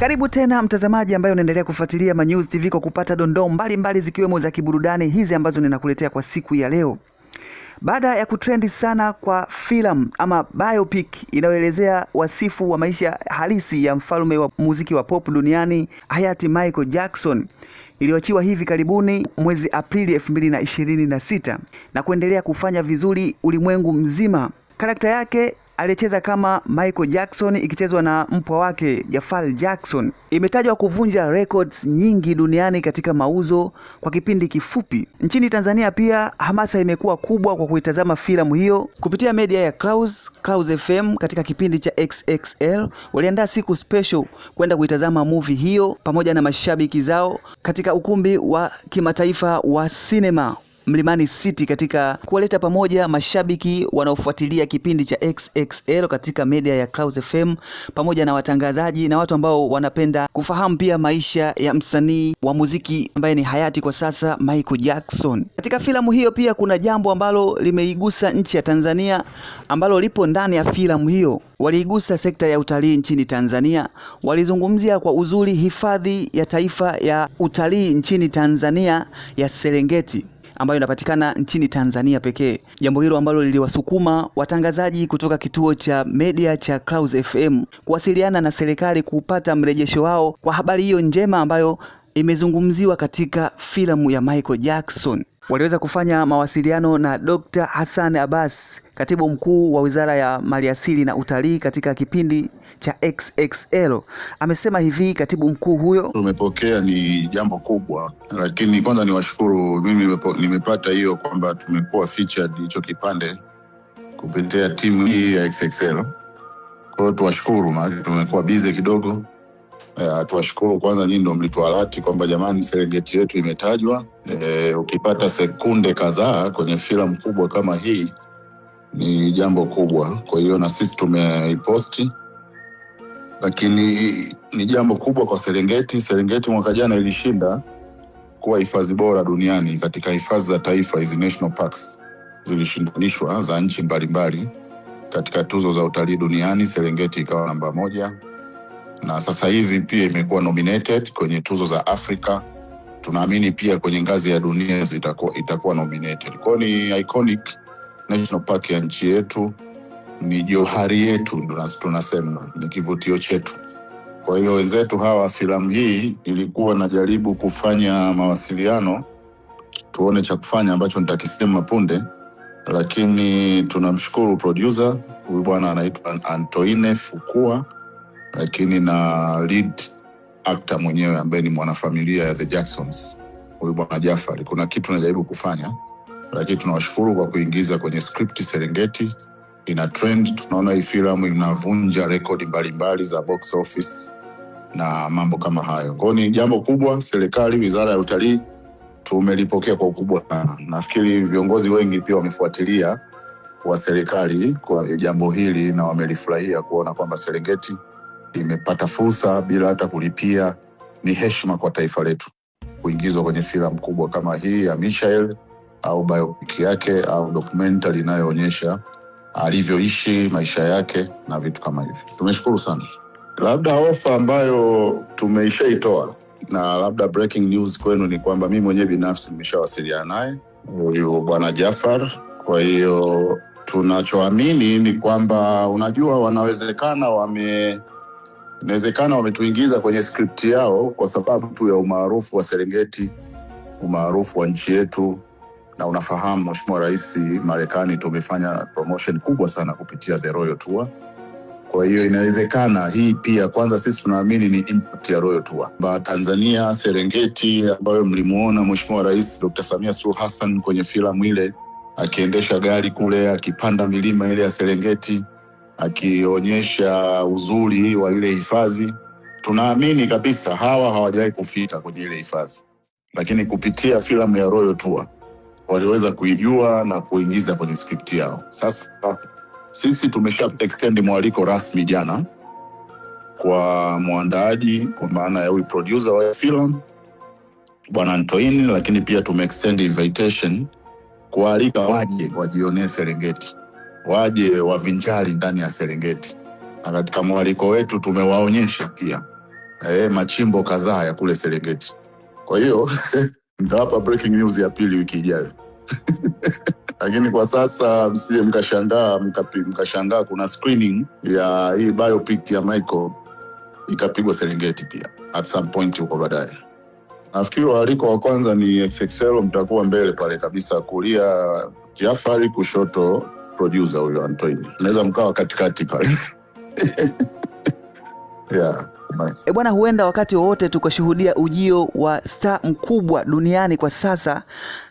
Karibu tena mtazamaji ambaye unaendelea kufuatilia Manyuzi TV kwa kupata dondoo mbalimbali zikiwemo za kiburudani hizi ambazo ninakuletea kwa siku ya leo. Baada ya kutrendi sana kwa filamu ama biopic inayoelezea wasifu wa maisha halisi ya mfalme wa muziki wa pop duniani hayati Michael Jackson, iliyoachiwa hivi karibuni mwezi Aprili 2026 na kuendelea kufanya vizuri ulimwengu mzima. Karakta yake alicheza kama Michael Jackson ikichezwa na mpwa wake Jafar Jackson imetajwa kuvunja records nyingi duniani katika mauzo kwa kipindi kifupi. Nchini Tanzania pia hamasa imekuwa kubwa kwa kuitazama filamu hiyo kupitia media ya Clouds FM. Katika kipindi cha XXL waliandaa siku special kwenda kuitazama movie hiyo pamoja na mashabiki zao katika ukumbi wa kimataifa wa sinema Mlimani City, katika kuwaleta pamoja mashabiki wanaofuatilia kipindi cha XXL katika media ya Clouds FM pamoja na watangazaji na watu ambao wanapenda kufahamu pia maisha ya msanii wa muziki ambaye ni hayati kwa sasa Michael Jackson. Katika filamu hiyo pia kuna jambo ambalo limeigusa nchi ya Tanzania ambalo lipo ndani ya filamu hiyo. Waliigusa sekta ya utalii nchini Tanzania. Walizungumzia kwa uzuri hifadhi ya taifa ya utalii nchini Tanzania ya Serengeti ambayo inapatikana nchini Tanzania pekee. Jambo hilo ambalo liliwasukuma watangazaji kutoka kituo cha media cha Clouds FM kuwasiliana na serikali kupata mrejesho wao kwa habari hiyo njema ambayo imezungumziwa katika filamu ya Michael Jackson. Waliweza kufanya mawasiliano na Dr. Hassan Abbas, katibu mkuu wa Wizara ya Maliasili na Utalii katika kipindi cha XXL. Amesema hivi katibu mkuu huyo: tumepokea ni jambo kubwa, lakini kwanza niwashukuru, mimi nimepata hiyo kwamba tumekuwa featured hicho kipande kupitia timu hii ya XXL. Kwa hiyo tuwashukuru, maana tumekuwa busy kidogo. Tuwashukuru kwanza, nyinyi ndio mlitualati kwamba jamani Serengeti yetu imetajwa. Ukipata sekunde kadhaa kwenye filamu kubwa kama hii ni jambo kubwa. Kwa hiyo na sisi tumeiposti, lakini ni jambo kubwa kwa Serengeti. Serengeti mwaka jana ilishinda kuwa hifadhi bora duniani katika hifadhi za taifa, hizi national parks zilishindanishwa za nchi mbalimbali katika tuzo za utalii duniani. Serengeti ikawa namba 1. Na sasa hivi pia imekuwa nominated kwenye tuzo za Afrika. Tunaamini pia kwenye ngazi ya dunia itakuwa nominated. Kwa ni iconic national park ya nchi yetu, ni johari yetu, ndio tunasema ni kivutio chetu. Kwa hiyo wenzetu hawa, filamu hii ilikuwa najaribu kufanya mawasiliano tuone cha kufanya ambacho nitakisema punde, lakini tunamshukuru producer huyu bwana anaitwa Antoine Fukua, lakini na lead actor mwenyewe ambaye ni mwanafamilia ya The Jacksons, huyu bwana Jafar. Kuna kitu najaribu kufanya, lakini tunawashukuru kwa kuingiza kwenye script Serengeti ina trend. Tunaona hii filamu inavunja rekodi mbalimbali za box office na mambo kama hayo. Kwa ni jambo kubwa. Serikali, Wizara ya Utalii tumelipokea kwa ukubwa sana. Nafikiri viongozi wengi pia wamefuatilia wa serikali kwa jambo hili na wamelifurahia kuona kwamba Serengeti imepata fursa bila hata kulipia. Ni heshima kwa taifa letu kuingizwa kwenye filamu kubwa kama hii ya Michael, au biopic yake, au documentary inayoonyesha alivyoishi maisha yake na vitu kama hivi. Tumeshukuru sana. Labda ofa ambayo tumeishaitoa na labda breaking news kwenu ni kwamba mimi mwenyewe binafsi nimeshawasiliana naye huyu bwana Jafar. Kwa hiyo tunachoamini ni kwamba unajua inawezekana wametuingiza kwenye script yao kwa sababu tu ya umaarufu wa Serengeti, umaarufu wa nchi yetu. Na unafahamu Mheshimiwa Rais Marekani tumefanya promotion kubwa sana kupitia The Royal Tour. Kwa hiyo inawezekana hii pia, kwanza sisi tunaamini ni impact ya Royal Tour. Tanzania, Serengeti ambayo mlimuona Mheshimiwa Rais Dr. Samia Suluhu Hassan kwenye filamu ile akiendesha gari kule, akipanda milima ile ya Serengeti, akionyesha uzuri wa ile hifadhi. Tunaamini kabisa hawa hawajawahi kufika kwenye ile hifadhi, lakini kupitia filamu ya Royal Tour waliweza kuijua na kuingiza kwenye script yao. Sasa sisi tumesha extend mwaliko rasmi jana kwa muandaaji, kwa maana ya huyu producer wa filamu bwana Antoine, lakini pia extend invitation kualika waje wajionee Serengeti, waje wavinjari ndani ya Serengeti. Na katika mwaliko wetu tumewaonyesha pia machimbo kadhaa ya kule Serengeti. Kwa hiyo ndio hapa breaking news ya pili wiki ijayo. Lakini kwa sasa msije mkashangaa kuna screening ya hii biopic ya Michael ikapigwa Serengeti pia at some point huko baadaye. Nafikiri waliko wa kwanza ni XXL, mtakuwa mbele pale kabisa, kulia Jafari, kushoto producer huyo Antoine. Naweza mkawa katikati pale. Yeah. Bwana, huenda wakati wowote tukashuhudia ujio wa star mkubwa duniani kwa sasa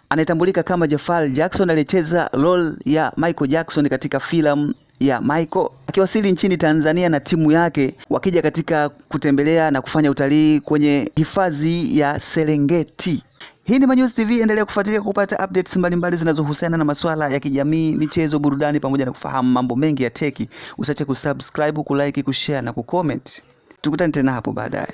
anayetambulika kama Jafar Jackson, aliyecheza role ya Michael Jackson katika filamu ya Michael, akiwasili nchini Tanzania na timu yake, wakija katika kutembelea na kufanya utalii kwenye hifadhi ya Serengeti. Hii ni Manyuzi TV, endelea kufuatilia kupata updates mbalimbali zinazohusiana na masuala ya kijamii, michezo, burudani pamoja na kufahamu mambo mengi ya teki. Usiache kusubscribe, kulike, kushare na kucomment. Tukutane tena hapo baadaye.